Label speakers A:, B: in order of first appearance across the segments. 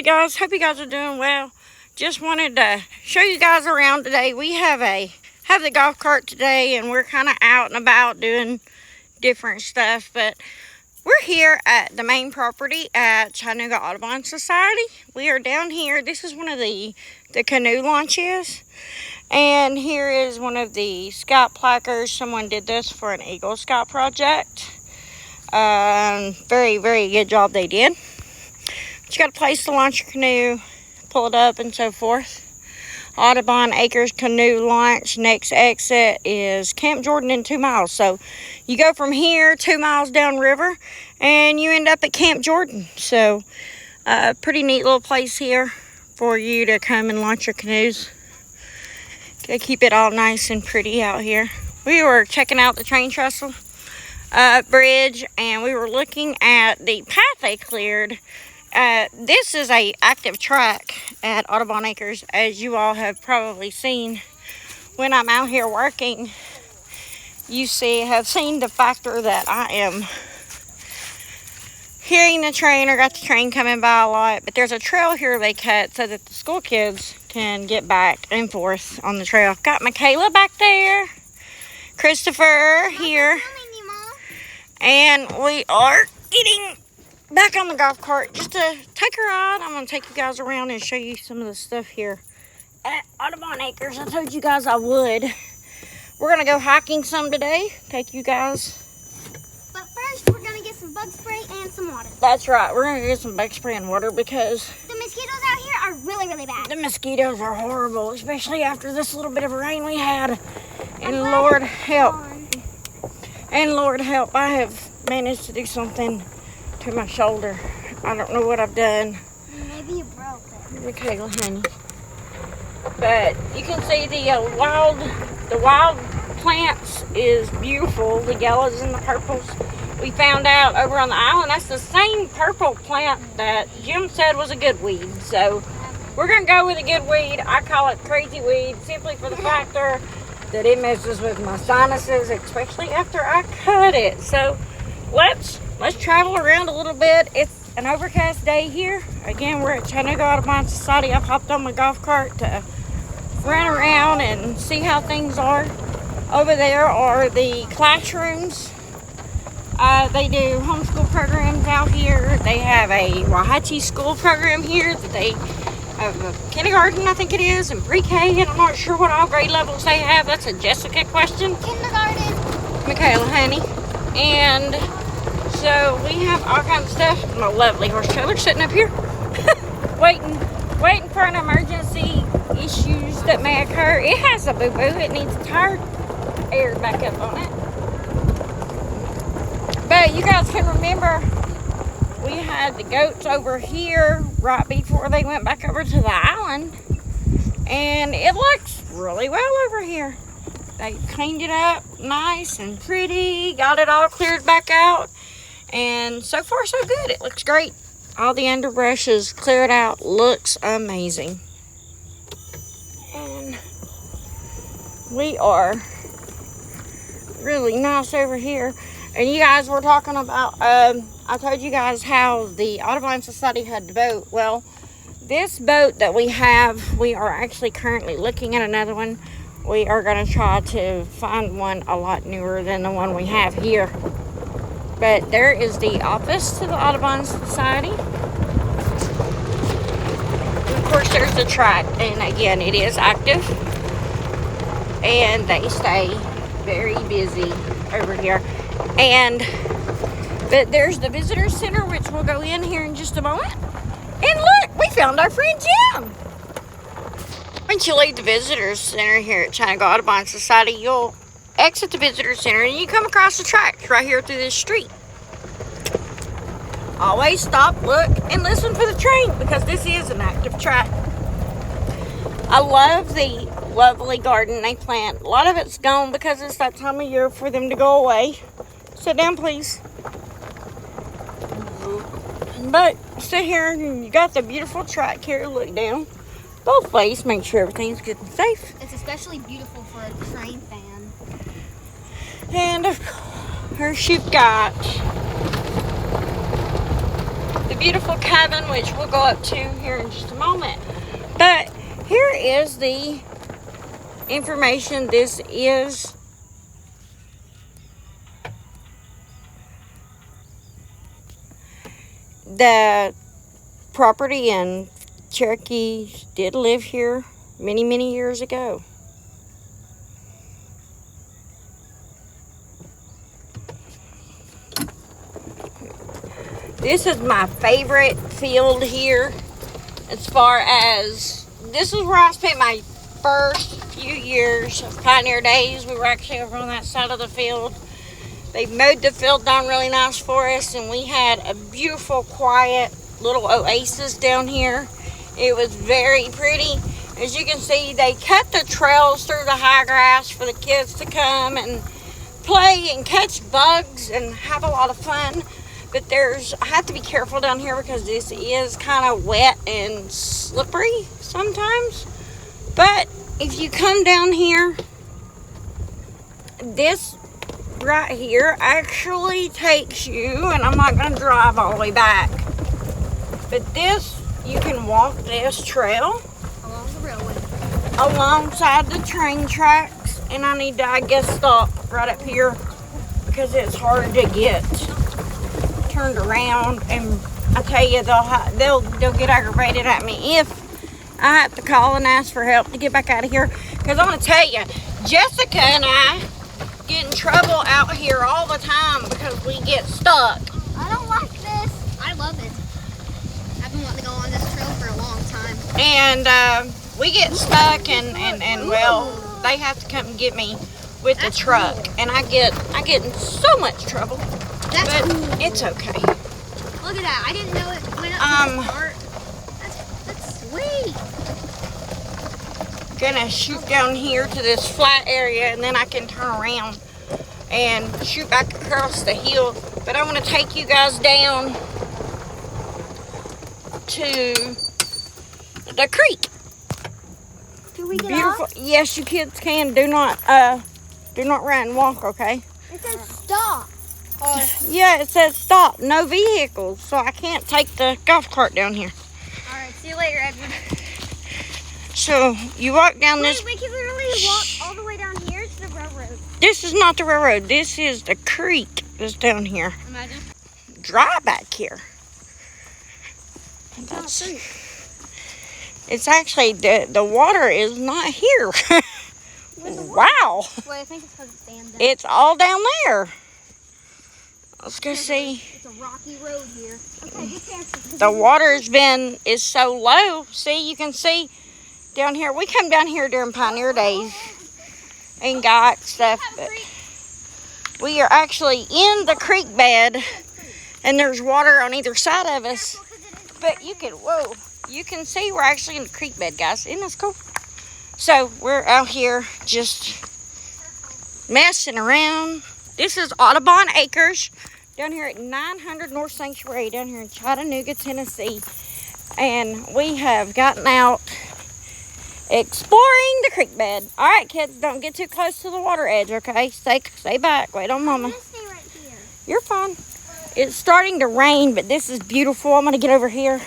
A: guys, hope you guys are doing well. Just wanted to show you guys around today. We have the golf cart today, and we're kind of out and about doing different stuff. But we're here at the main property at Chattanooga Audubon Society. We are down here. This is one of the canoe launches. And here is one of the scout placards. Someone did this for an Eagle Scout project. Very, very good job they did. But you got a place to launch your canoe, pull it up, and so forth. Audubon Acres Canoe Launch. Next exit is Camp Jordan in 2 miles. So you go from here 2 miles downriver, and you end up at Camp Jordan. So pretty neat little place here for you to come and launch your canoes. Gotta keep it all nice and pretty out here. We were checking out the train trestle bridge, and we were looking at the path they cleared. This is a active track at Audubon Acres, as you all have probably seen when I'm out here working. You have seen the factor that I am hearing the train or got the train coming by a lot. But there's a trail here they cut so that the school kids can get back and forth on the trail. Got Michaela back there, Christopher here, and we are getting back on the golf cart just to take a ride. I'm going to take you guys around and show you some of the stuff here at Audubon Acres. I told you guys I would. We're going to go hiking some today. Take you guys.
B: But first, we're going to get some bug spray and some water.
A: That's right. We're going to get some bug spray and water because
B: the mosquitoes out here are really, really bad.
A: The mosquitoes are horrible, especially after this little bit of rain we had. And Lord help. And Lord help, I have managed to do something to my shoulder. I don't know what I've done.
B: Maybe you broke it.
A: Michaela, honey. But you can see the wild plants is beautiful. The yellows and the purples. We found out over on the island that's the same purple plant that Jim said was a good weed. So we're gonna go with a good weed. I call it crazy weed simply for the factor that it messes with my sinuses, especially after I cut it. So let's travel around a little bit. It's an overcast day here. Again, we're at Chattanooga Audubon Society. I've hopped on my golf cart to run around and see how things are. Over there are the classrooms. They do homeschool programs out here. They have a Wahachi school program here that they have a kindergarten, I think it is, and pre-K, and I'm not sure what all grade levels they have. That's a Jessica question.
B: Kindergarten.
A: Michaela, honey. And so we have all kinds of stuff. My lovely horse trailer sitting up here waiting for an emergency issues that may occur. It has a boo-boo. It needs a tire air back up on it. But you guys can remember we had the goats over here right before they went back over to the island. And it looks really well over here. They cleaned it up nice and pretty. Got it all cleared back out. And so far, so good. It looks great. All the underbrush is cleared out. Looks amazing. And we are really nice over here. And you guys were talking about, I told you guys how the Audubon Society had the boat. Well, this boat that we have, we are actually currently looking at another one. We are going to try to find one a lot newer than the one we have here. But there is the office to the Audubon Society. Of course, there's the track, and again, it is active. And they stay very busy over here. But there's the visitor center, which we'll go in here in just a moment. And look, we found our friend Jim. Once you leave the visitor center here at Chattanooga Audubon Society, you'll exit the visitor center and you come across the tracks right here through this street. Always stop, look, and listen for the train because this is an active track. I love the lovely garden they plant. A lot of it's gone because it's that time of year for them to go away. Sit down, please. But sit here and you got the beautiful track here. Look down both ways. Make sure everything's good and safe.
B: It's especially beautiful for a train fan.
A: And of course you've got the the beautiful cabin, which we'll go up to here in just a moment. But here is the information. This is the property, and Cherokees did live here many, many years ago. This is my favorite field here, as far as this is where I spent my first few years of pioneer days. We were actually over on that side of the field. They mowed the field down really nice for us, and we had a beautiful, quiet little oasis down here. It was very pretty. As you can see, they cut the trails through the high grass for the kids to come and play and catch bugs and have a lot of fun. But I have to be careful down here because this is kind of wet and slippery sometimes. But if you come down here, this right here actually takes you, and I'm not going to drive all the way back, but this, you can walk this trail
B: Along the railway.
A: alongside the train tracks. And I need to, I guess, stop right up here because it's hard to get turned around. And I tell you, they'll get aggravated at me if I have to call and ask for help to get back out of here. Because I'm going to tell you, Jessica and I get in trouble out here all the time because we get stuck.
B: I don't like this. I love it. I've been wanting to go on this trail for a long time.
A: And we get stuck, and well, they have to come and get me with the truck. Cool. And I get in so much trouble.
B: That's
A: but
B: cool.
A: It's okay.
B: Look at that. I didn't know it went up to this part. That's sweet.
A: Gonna shoot down here to this flat area, and then I can turn around and shoot back across the hill. But I want to take you guys down to the creek.
B: Can we get
A: Beautiful.
B: off?
A: Yes, you kids can. Do not run and walk, okay?
B: It says stop.
A: Yeah, it says stop. No vehicles, so I can't take the golf cart down here.
B: All right, see you later, Edward.
A: So you walk down this.
B: We can literally walk all the way down here to the railroad.
A: This is not the railroad. This is the creek that's down here.
B: Imagine.
A: Dry back here. It's actually, the water is not here. Wow.
B: Wait, I think it's because it's dammed down.
A: It's all down there. Let's go see.
B: It's a rocky road here. Okay, get there.
A: The water is so low. See, you can see down here. We come down here during pioneer days and got stuff. But we are actually in the creek bed, and there's water on either side of us. But you can see we're actually in the creek bed, guys. Isn't this cool? So we're out here just messing around. This is Audubon Acres down here at 900 North Sanctuary down here in Chattanooga, Tennessee. And we have gotten out exploring the creek bed. All right, kids, don't get too close to the water edge, okay? Stay back. Wait on Mama.
B: I'm gonna stay right here.
A: You're fine. It's starting to rain, but this is beautiful. I'm going to get over here.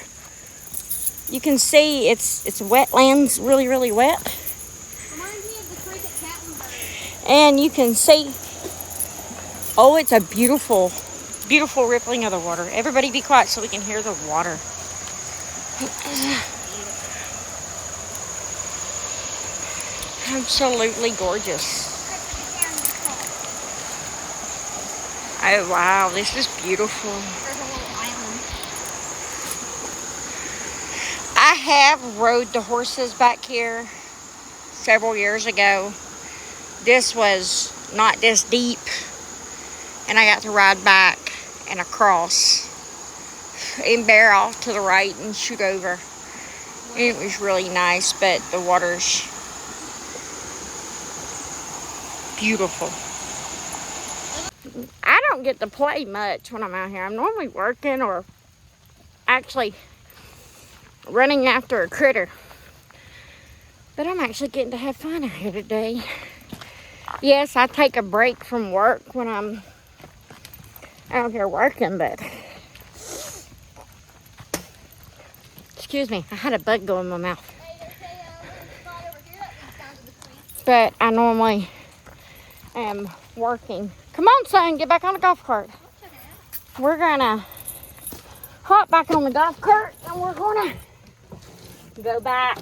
A: You can see it's wetlands, really, really wet.
B: Reminds me of the creek at Catlinburg.
A: And you can see, oh, it's a beautiful, beautiful rippling of the water. Everybody be quiet so we can hear the water. Absolutely gorgeous. Oh, wow, this is beautiful.
B: There's a little island.
A: I have rode the horses back here several years ago. This was not this deep, and I got to ride back and across and bear off to the right and shoot over. It was really nice, but the water's beautiful. I don't get to play much when I'm out here. I'm normally working or actually running after a critter. But I'm actually getting to have fun out here today. Yes, I take a break from work when I'm out here working, but Excuse me, I had a bug go in my mouth.
B: Hey, there's a spot over here that leads down to the creek.
A: But I normally am working. Come on, son, get back on the golf cart. We're gonna hop back on the golf cart and we're gonna go back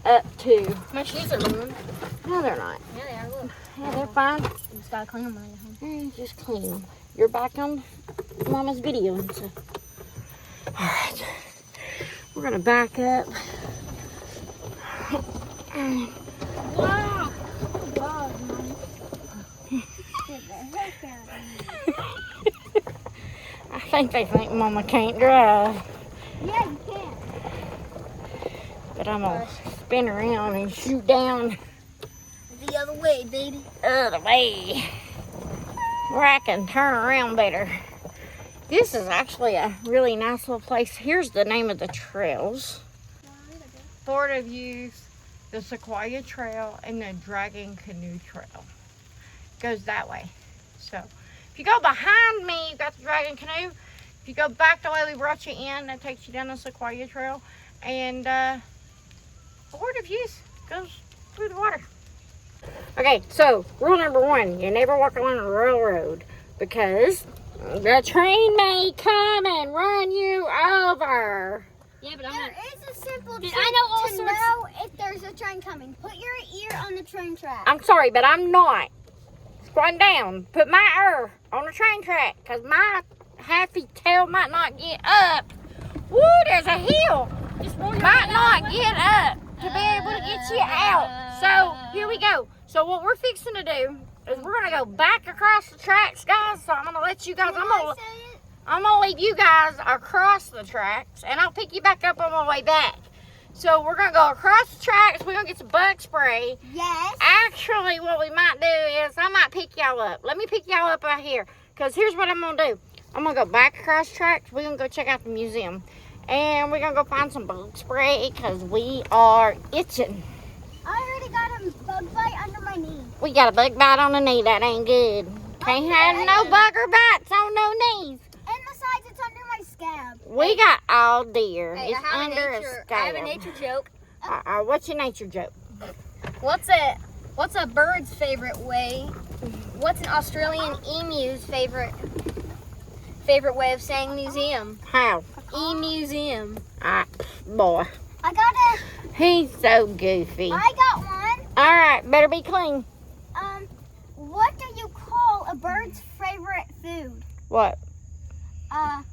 A: up to.
B: My shoes are ruined.
A: No, they're not.
B: Yeah, they are. Look.
A: Yeah, they're fine.
B: You just gotta clean them when I get home.
A: Just clean them. You're back on Mama's video and stuff. All right, we're gonna back up.
B: Wow. Wow,
A: I think they think Mama can't drive,
B: Yeah, you can.
A: but I'm gonna spin around and shoot down
B: The other way, baby.
A: other way where I can turn around better. This is actually a really nice little place. Here's the name of the trails. Florida Views, the Sequoia Trail, and the Dragon Canoe Trail. Goes that way. So if you go behind me, you've got the Dragon Canoe. If you go back the way we brought you in, that takes you down the Sequoia Trail. And Florida Views goes through the water. Okay, so rule number 1, you never walk along a railroad because the train may come and run you over.
B: Yeah, but there is a simple trick
C: I know all
B: to
C: sorts-
B: know if there's a train coming. Put your ear on the train track.
A: I'm sorry, but I'm not. Squatting down. Put my ear on the train track because my happy tail might not get up. Woo, there's a hill. Might not get up to be able to get you out. So here we go. So what we're fixing to do is we're going to go back across the tracks, guys. So I'm going to let you guys, I'm going to leave you guys across the tracks, and I'll pick you back up on my way back. So we're going to go across the tracks. We're going to get some bug spray.
B: Yes.
A: Actually, what we might do is I might pick y'all up. Let me pick y'all up out here, because here's what I'm going to do. I'm going to go back across the tracks. We're going to go check out the museum. And we're going to go find some bug spray, because we are itching.
B: I already got a bug bite under my knee.
A: We got a bug bite on the knee. That ain't good. Can't have no bugger bites on no knees.
B: And besides, it's under my scab.
A: We got all deer.
C: Hey,
A: It's under a
C: I
A: scab.
C: have a nature joke.
A: What's your nature joke?
C: What's a bird's favorite way? What's an Australian emu's favorite way of saying museum?
A: How?
C: E-museum.
A: Boy. He's so goofy.
B: I got one.
A: All right, better be clean.
B: What do you call a bird's favorite food?
A: What?
B: Caca.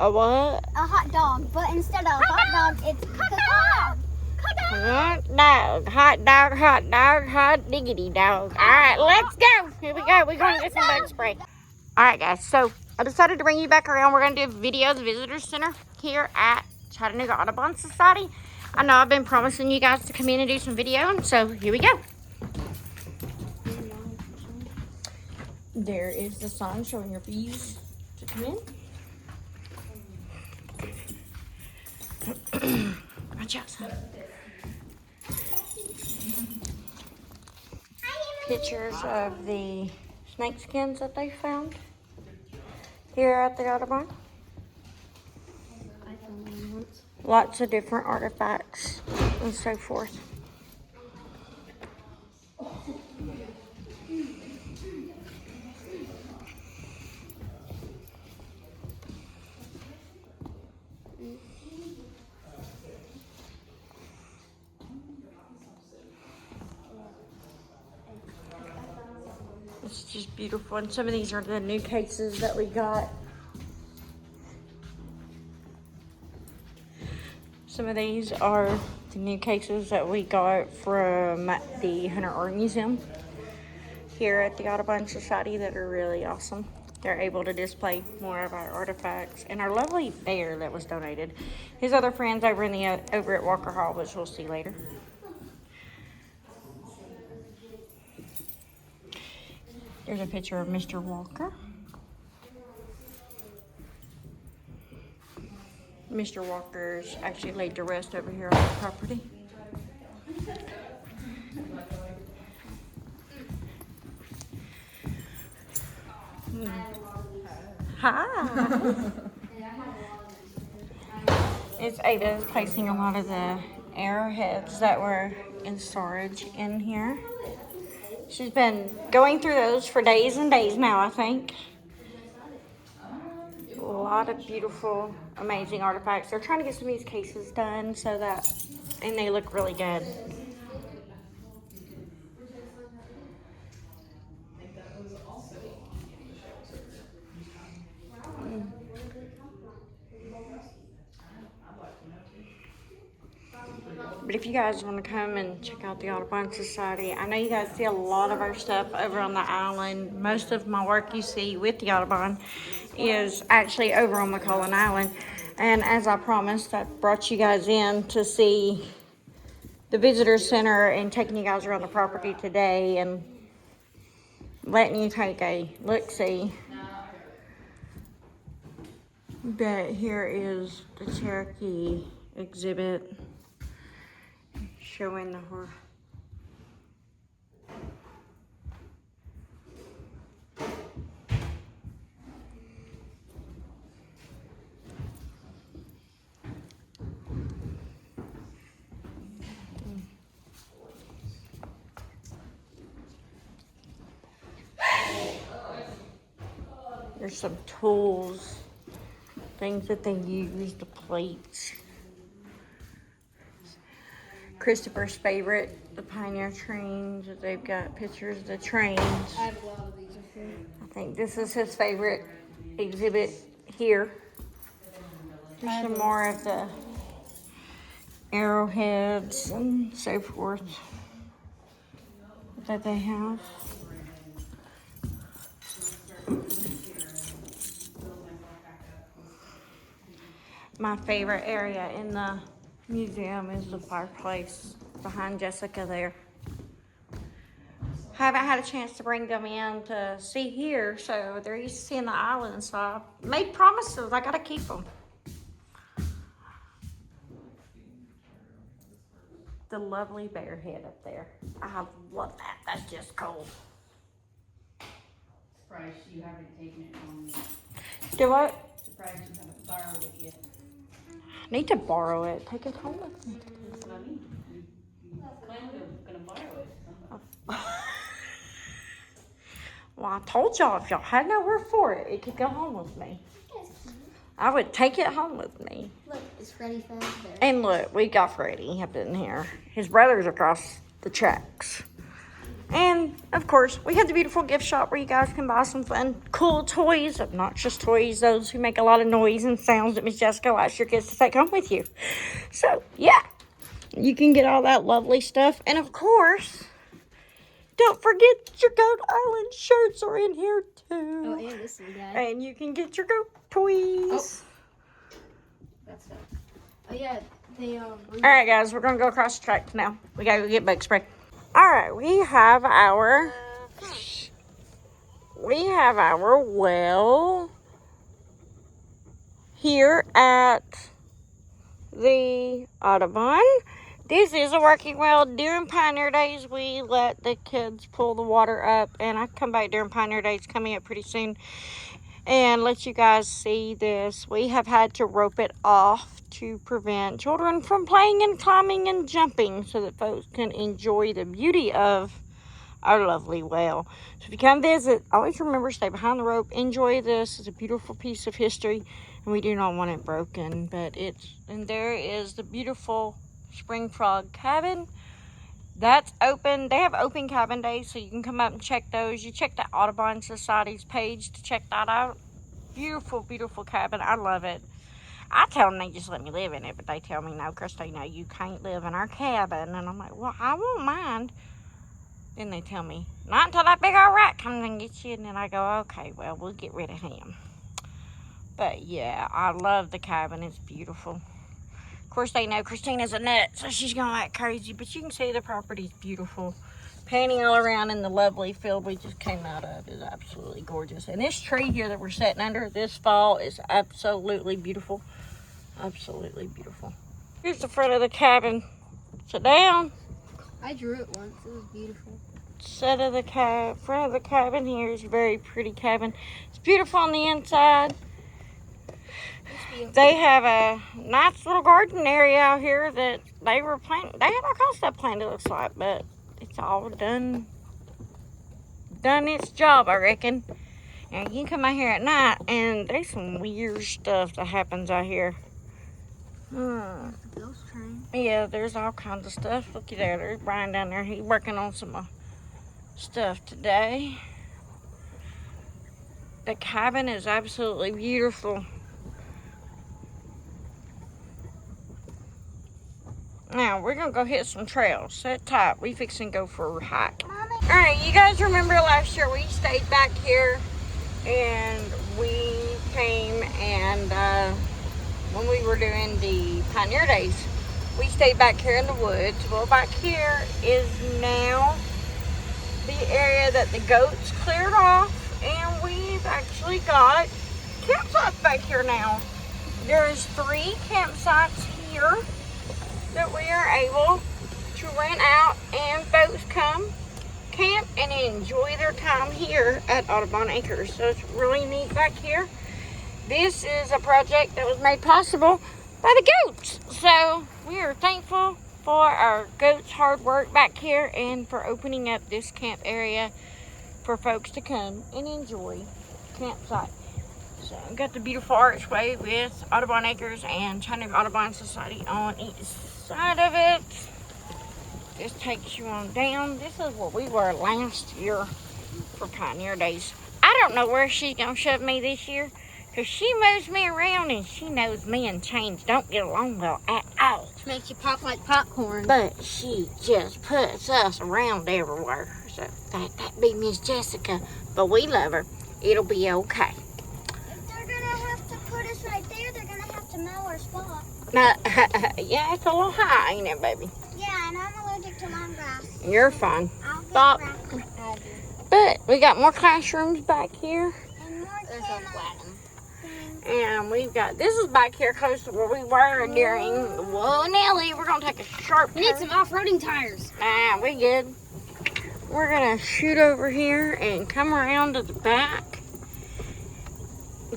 A: A what?
B: A hot dog, but instead of hot dog, it's caca.
A: Hot dog, hot diggity dog. All right, let's go. Here we go. We're going to get some bug spray. All right, guys. So I decided to bring you back around. We're going to do a video of the visitor center here at Chattanooga Audubon Society. I know I've been promising you guys to come in and do some video, and so here we go. There is the sign showing your fees to come in. Watch out, son. Pictures of the snake skins that they found here at the Audubon. Lots of different artifacts and so forth. It's just beautiful, and some of these are the new cases that we got. Some of these are the new cases that we got from the Hunter Art Museum here at the Audubon Society that are really awesome. They're able to display more of our artifacts, and our lovely bear that was donated. His other friends over at Walker Hall, which we'll see later. There's a picture of Mr. Walker. Mr. Walker's actually laid to rest over here on the property. Hi. It's Ada's placing a lot of the arrowheads that were in storage in here. She's been going through those for days and days now, I think. A lot of beautiful, amazing artifacts. They're trying to get some of these cases done so that, and they look really good. But if you guys want to come and check out the Audubon Society, I know you guys see a lot of our stuff over on the island. Most of my work you see with the Audubon is actually over on McCullen Island. And as I promised, I brought you guys in to see the visitor center and taking you guys around the property today and letting you take a look-see. But here is the Cherokee exhibit showing the horse. There's some tools, things that they use, the plates. Christopher's favorite, the Pioneer trains. They've got pictures of the trains.
B: I have a lot of these.
A: I think this is his favorite exhibit here. There's some more of the arrowheads and so forth that they have. My favorite area in the museum is the fireplace behind Jessica there. Haven't had a chance to bring them in to see here, so they're used to seeing the island, so I made promises. I gotta keep them. The lovely bear head up there. I love that. That's just cool.
D: Surprised you haven't taken it home yet.
A: Do what?
D: Surprised you haven't borrowed it yet.
A: I need to borrow it. Take it home with me.
D: That's what I mean. You claimed you were gonna borrow it.
A: Well, I told y'all if y'all had nowhere for it, it could go home with me. I would take it home with me.
B: Look, it's Freddy Fazbear.
A: And look, we got Freddie up in here. His brother's across the tracks. And, of course, we have the beautiful gift shop where you guys can buy some fun, cool toys, obnoxious toys, those who make a lot of noise and sounds that Miss Jessica likes your kids to take home with you. So, yeah, you can get all that lovely stuff. And, of course, don't forget that your Goat Island shirts are in here, too.
B: Oh, and this one, Dad.
A: And you can get your goat toys.
D: That's it.
B: Oh, yeah, they,
A: All right, guys, we're going to go across the tracks now. We got to go get bug spray. All right, we have our well here at the Audubon. This is a working well. During Pioneer Days, we let the kids pull the water up, and I come back during Pioneer Days coming up pretty soon and let you guys see this. We have had to rope it off to prevent children from playing and climbing and jumping so that folks can enjoy the beauty of our lovely well. So if you come visit, always remember, stay behind the rope, enjoy this. It's a beautiful piece of history, and we do not want it broken. But and there is the beautiful Spring Frog Cabin. That's open. They have open cabin days, so you can come up and check those. You check the Audubon Society's page to check that out. Beautiful, beautiful cabin. I love it. I tell them they just let me live in it, but they tell me, no, Christina, you can't live in our cabin. And I'm like, well, I won't mind. Then they tell me, not until that big old rat comes and gets you. And then I go, okay, well, we'll get rid of him. But yeah, I love the cabin. It's beautiful. Of course, they know Christina's a nut, so she's going to act crazy. But you can see the property's beautiful. Painting all around in the lovely field we just came out of is absolutely gorgeous. And this tree here that we're sitting under this fall is absolutely beautiful. Absolutely beautiful. Here's the front of the cabin. Sit down.
B: I drew it once. It was beautiful.
A: Front of the cabin here is a very pretty cabin. It's beautiful on the inside. They have a nice little garden area out here that they were planting. They had all kinds of stuff planted, it looks like, but it's all done its job, I reckon. And you can come out here at night, and there's some weird stuff that happens out here.
C: Ghost train.
A: Yeah, there's all kinds of stuff. Looky there, there's Brian down there. He's working on some stuff today. The cabin is absolutely beautiful. Now, we're going to go hit some trails. Sit tight. We fixing to go for a hike. Alright, you guys remember last year we stayed back here and we came and when we were doing the Pioneer Days, we stayed back here in the woods. Well, back here is now the area that the goats cleared off, and we've actually got campsites back here now. There's 3 campsites here that we are able to rent out, and boats come camp and enjoy their time here at Audubon Acres. So it's really neat back here. This is a project that was made possible by the goats. So we are thankful for our goats' hard work back here and for opening up this camp area for folks to come and enjoy campsite. So I've got the beautiful archway with Audubon Acres and Chattanooga Audubon Society on each side of it. This takes you on down. This is where we were last year for Pioneer Days. I don't know where she's gonna shove me this year, because she moves me around and she knows me and Change don't get along well at all.
C: Makes you pop like popcorn.
A: But she just puts us around everywhere. So that be Miss Jessica, but we love her. It'll be okay.
B: If they're gonna have to put us right there, they're gonna have to mow our spot.
A: Yeah, it's a little high, ain't it, baby?
B: Yeah, and I'm allergic to long grass.
A: You're fine.
B: I'll get
A: Stop.
B: grass.
A: But we got more classrooms back here.
B: And more
C: There's a
B: camo
C: wagon.
B: things.
A: And we've got, this is back here close to where we were during, whoa, Nelly, we're going to take a sharp
C: We need
A: turn.
C: some off-roading tires.
A: Nah, we good. We're going to shoot over here and come around to the back.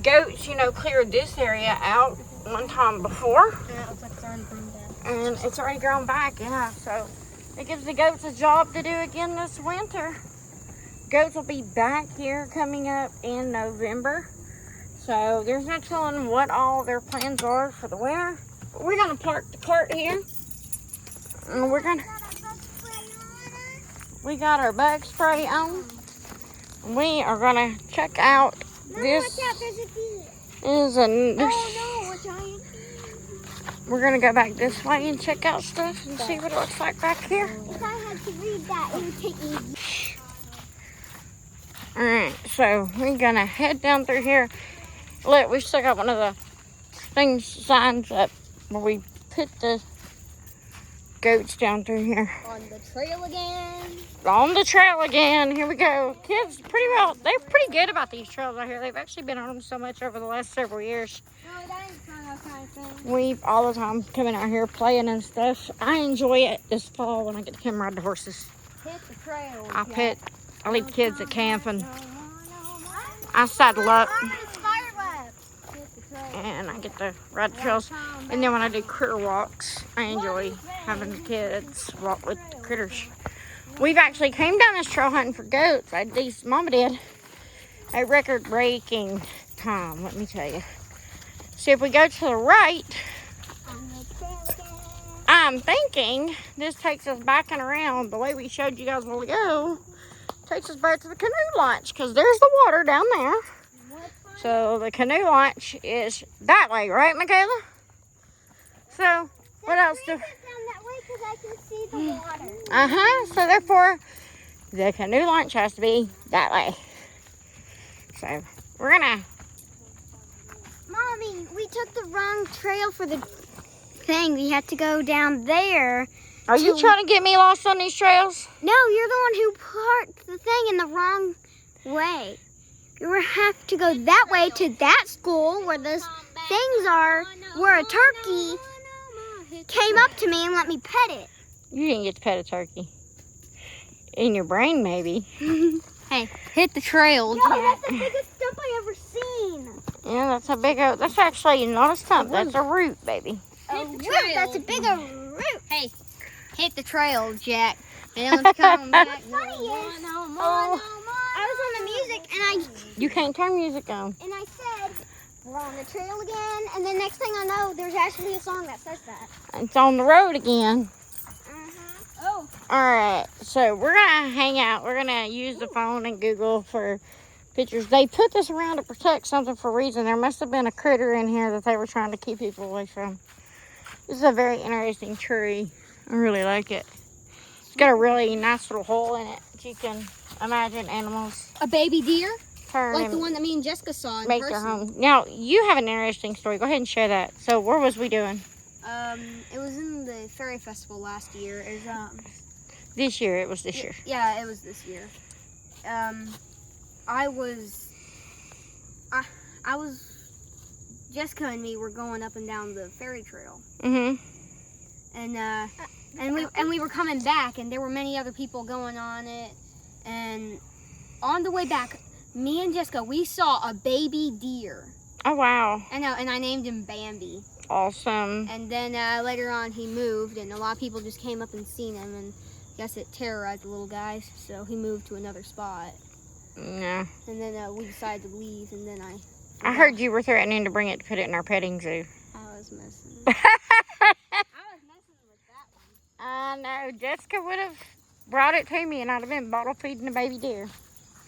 A: Goats, you know, cleared this area out one time before.
C: Yeah, it looks like it's already grown back.
A: And it's already grown back, yeah. So it gives the goats a job to do again this winter. Goats will be back here coming up in November. So there's no telling what all their plans are for the winter. But we're gonna park the cart here. And we're gonna, we got our bug spray on. We are gonna check out this.
B: Watch out, there's a bee.
A: Is a,
B: Oh no, a giant bee.
A: we're gonna go back this way and check out stuff and see what it looks like back here.
B: If I had to read that, it would take me.
A: Alright, so we're gonna head down through here. Look, we still got one of the signs up where we put the goats down through here.
C: On the trail again.
A: On the trail again. Here we go. Kids, they're pretty good about these trails out here. They've actually been on them so much over the last several years.
B: No, that ain't that kind of thing.
A: We've all the time coming out here playing and stuff. I enjoy it this fall when I get to come ride the horses.
B: Hit the trail.
A: I leave kids at camp and I saddle up and I get to ride the trails. And then when I do critter walks, I enjoy having the kids walk with the critters. We've actually came down this trail hunting for goats. Mama did a record-breaking time, let me tell you. So if we go to the right, I'm thinking this takes us back and around the way we showed you guys a while ago. Takes us back to the canoe launch because there's the water down there. So the canoe launch is that way, right, Michaela? So what else do?
B: Down that way because I can see the water.
A: So therefore, the canoe launch has to be that way. So we're gonna.
B: Mommy, we took the wrong trail for the thing. We had to go down there.
A: Are you trying to get me lost on these trails?
B: No, you're the one who parked the thing in the wrong way. You have to go that way to that school where those things are, where a turkey came up to me and let me pet it.
A: You didn't get to pet a turkey. In your brain, maybe.
C: Hey, hit the trail.
B: Yo, that's the biggest stump I ever seen.
A: Yeah, that's a big oak. That's actually not a stump. That's a root, baby.
C: Oh,
B: Root, that's a bigger root.
C: Hey, hit the trail, Jack. And let's come back.
B: Funny is,
A: Oh,
B: I was on the music
A: you can't turn music on.
B: and I said, we're on the trail again. And then next thing I know, there's actually a song that says that.
A: It's on the road again.
B: Oh.
A: All right, so we're gonna hang out. We're gonna use the phone and Google for pictures. They put this around to protect something for a reason. There must have been a critter in here that they were trying to keep people away from. This is a very interesting tree. I really like it. It's got a really nice little hole in it that you can imagine animals
C: A baby deer?
A: turn
C: Like
A: and
C: the one that me and Jessica saw in
A: make
C: person.
A: their home. Now, you have an interesting story. Go ahead and share that. So, where was we doing?
C: It was in the Fairy Festival last year. It was,
A: This year. It was this year.
C: Yeah, it was this year. I was Jessica and me were going up and down the fairy trail,
A: Mm-hmm.
C: and we were coming back, and there were many other people going on it. And on the way back, me and Jessica, we saw a baby deer.
A: Oh, wow.
C: I know, and I named him Bambi.
A: Awesome.
C: And then later on, he moved, and a lot of people just came up and seen him, and I guess it terrorized the little guys, so he moved to another spot.
A: Yeah.
C: And then we decided to leave, and then
A: I heard you were threatening to bring it to put it in our petting zoo.
C: I was messing. With that one.
A: I know. Jessica would have brought it to me and I'd have been bottle feeding the baby deer.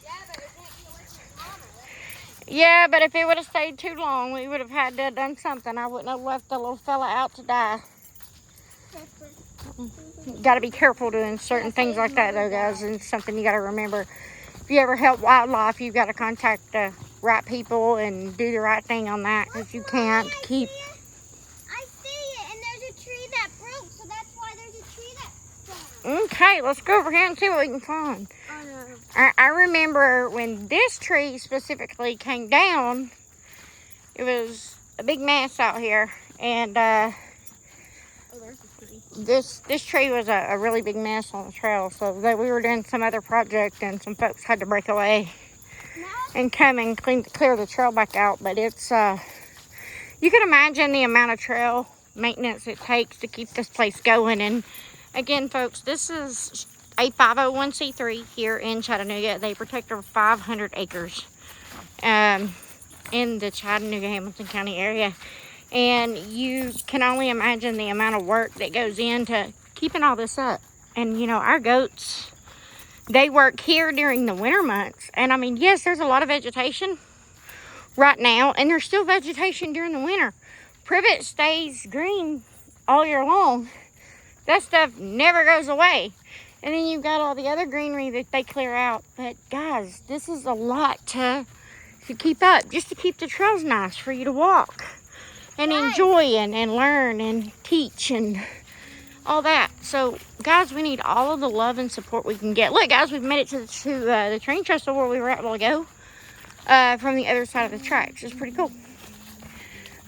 C: Yeah, but it can't be away from its mama.
A: Yeah, but if it would have stayed too long, we would have had to have done something. I wouldn't have left the little fella out to die. Got to be careful doing certain things like that, though, guys. And it's something you got to remember. If you ever help wildlife, you've got to contact the right people and do the right thing on that, because you can't keep...
B: I see it, and there's a tree that broke, so that's why there's a tree that's down.
A: Okay, let's go over here and see what we can find.
B: Oh, no.
A: I remember when this tree specifically came down, it was a big mess out here. And
C: Oh, there's the tree.
A: this tree was a really big mess on the trail. So we were doing some other project and some folks had to break away and come and clear the trail back out. But it's, you can imagine the amount of trail maintenance it takes to keep this place going. And again, folks, this is a 501c3 here in Chattanooga. They protect over 500 acres in the Chattanooga, Hamilton County area. And you can only imagine the amount of work that goes into keeping all this up. And, you know, our goats, they work here during the winter months. And, I mean, yes, there's a lot of vegetation right now. And there's still vegetation during the winter. Privet stays green all year long. That stuff never goes away. And then you've got all the other greenery that they clear out. But, guys, this is a lot to keep up. Just to keep the trails nice for you to walk. And enjoy and learn and teach and all that. So, guys, we need all of the love and support we can get. Look, guys, we've made it to the train trestle where we were at a while ago from the other side of the tracks. It's pretty cool.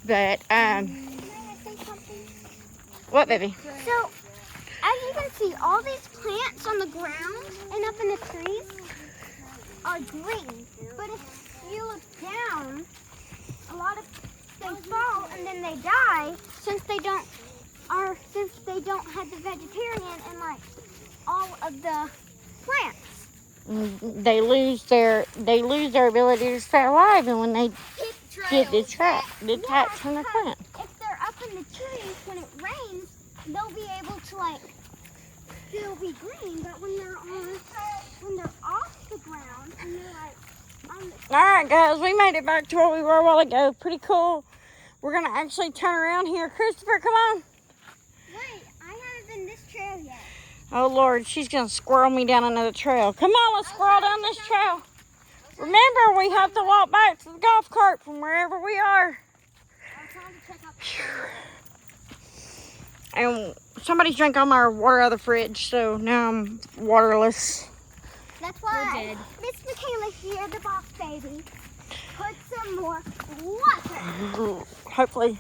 A: But, what, baby?
B: So, as you can see, all these plants on the ground and up in the trees are green. But if you look down, a lot of they fall and then they die since they don't have the vegetarian and like all of the plants.
A: They lose their ability to stay alive, and when they get detached from the plant.
B: If they're up in the trees when it rains, they'll be able to they'll be green, but when they're off the ground and they're like on the
A: All right, guys, we made it back to where we were a while ago. Pretty cool. We're gonna actually turn around here. Christopher, come on.
B: Wait, I haven't been this trail yet.
A: Oh, Lord, she's gonna squirrel me down another trail. Come on, let's squirrel down this trail. Remember, we have to walk back to the golf cart from wherever we are.
B: I'm trying to check out
A: And somebody's drank all my water out of the fridge, so now I'm waterless.
B: That's why Miss Michaela here, the boss baby, put some more water.
A: Hopefully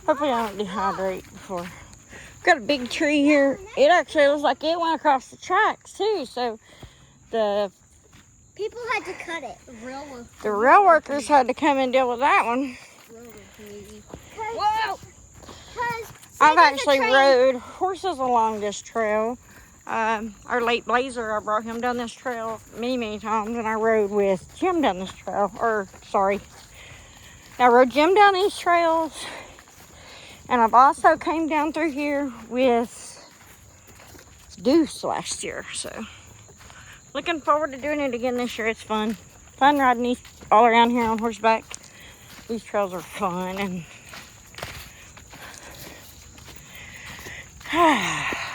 A: I don't dehydrate before. Got a big tree here. It actually looks like it went across the tracks too. So the
B: People had to cut it.
A: The rail workers had to come and deal with that one.
B: Whoa!
A: I've actually rode horses along this trail. Our late Blazer, I brought him down this trail many times, and I rode with Jim down this trail. I rode Jim down these trails, and I've also came down through here with Deuce last year. So, looking forward to doing it again this year. It's fun. Fun riding these all around here on horseback. These trails are fun, and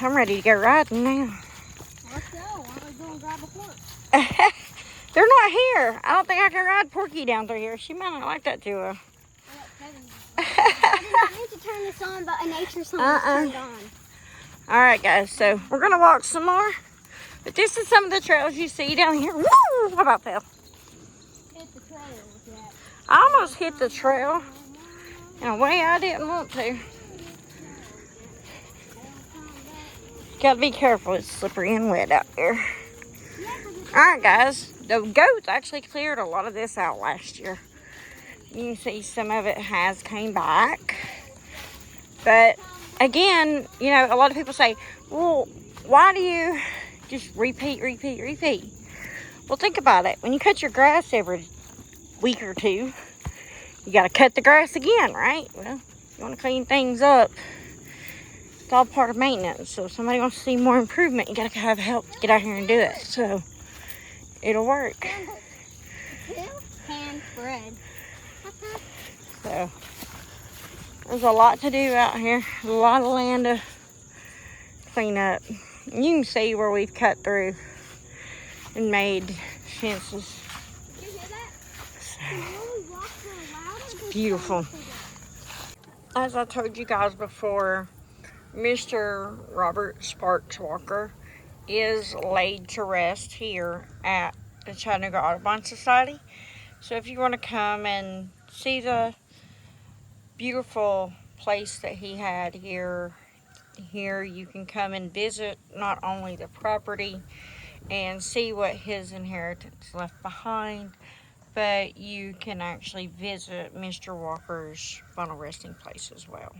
A: I'm ready to go riding now.
B: Let's go. Why don't we go and grab a horse?
A: They're not here. I don't think I can ride Porky down through here. She might not like that too well.
B: I did not mean to turn this on, but a nature song was turned on.
A: All right, guys. So we're gonna walk some more. But this is some of the trails you see down here. Woo! I about fell.
B: Hit the trail with that.
A: I almost hit the trail in a way I didn't want to. Gotta be careful. It's slippery and wet out there. All right, guys. The goats actually cleared a lot of this out last year. You can see some of it has came back. But again, you know, a lot of people say, well, why do you just repeat? Well, think about it. When you cut your grass every week or two, you got to cut the grass again, right? Well, you want to clean things up. It's all part of maintenance. So if somebody wants to see more improvement, you got to have help to get out here and do it. So it'll work.
B: Hand bread.
A: So there's a lot to do out here. A lot of land to clean up. You can see where we've cut through and made fences.
B: Did you hear that?
A: It's beautiful. As I told you guys before, Mr. Robert Sparks Walker is laid to rest here at the Chattanooga Audubon Society. So if you want to come and see the beautiful place that he had here you can come and visit not only the property and see what his inheritance left behind, but you can actually visit Mr. Walker's final resting place as well.